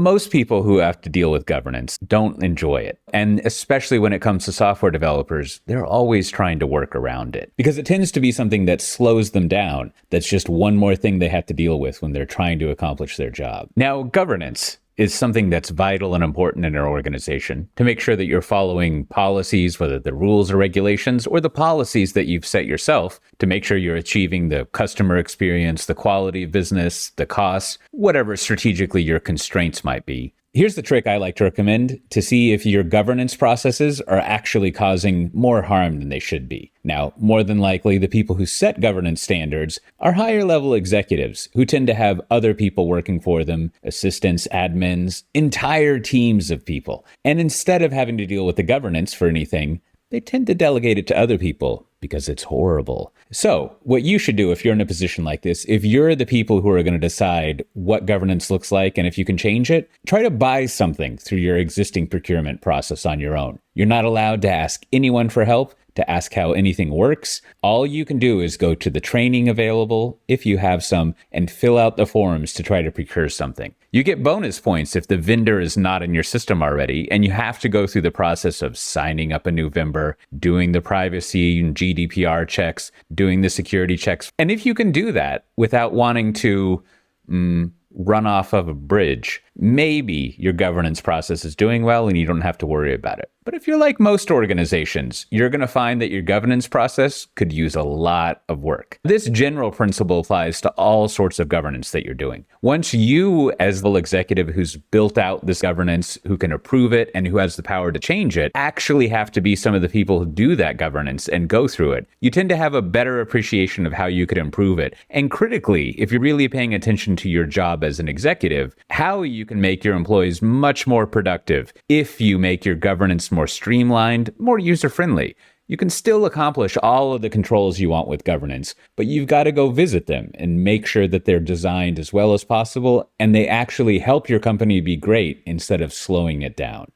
Most people who have to deal with governance don't enjoy it. And especially when it comes to software developers, they're always trying to work around it because it tends to be something that slows them down. That's just one more thing they have to deal with when they're trying to accomplish their job. Now, governance is something that's vital and important in an organization to make sure that you're following policies, whether the rules or regulations or the policies that you've set yourself to make sure you're achieving the customer experience, the quality of business, the costs, whatever strategically your constraints might be. Here's the trick I like to recommend to see if your governance processes are actually causing more harm than they should be. Now, more than likely, the people who set governance standards are higher level executives who tend to have other people working for them, assistants, admins, entire teams of people. And instead of having to deal with the governance for anything, they tend to delegate it to other people because it's horrible. So what you should do if you're in a position like this, if you're the people who are going to decide what governance looks like and if you can change it, try to buy something through your existing procurement process on your own. You're not allowed to ask anyone for help, to ask how anything works. All you can do is go to the training available, if you have some, and fill out the forms to try to procure something. You get bonus points if the vendor is not in your system already, and you have to go through the process of signing up a new vendor, doing the privacy and GDPR checks, doing the security checks. And if you can do that without wanting to run off of a bridge, maybe your governance process is doing well and you don't have to worry about it. But if you're like most organizations, you're going to find that your governance process could use a lot of work. This general principle applies to all sorts of governance that you're doing. Once you, as the executive who's built out this governance, who can approve it and who has the power to change it, actually have to be some of the people who do that governance and go through it, you tend to have a better appreciation of how you could improve it. And critically, if you're really paying attention to your job as an executive, how you can make your employees much more productive if you make your governance more streamlined, more user-friendly. You can still accomplish all of the controls you want with governance, but you've got to go visit them and make sure that they're designed as well as possible and they actually help your company be great instead of slowing it down.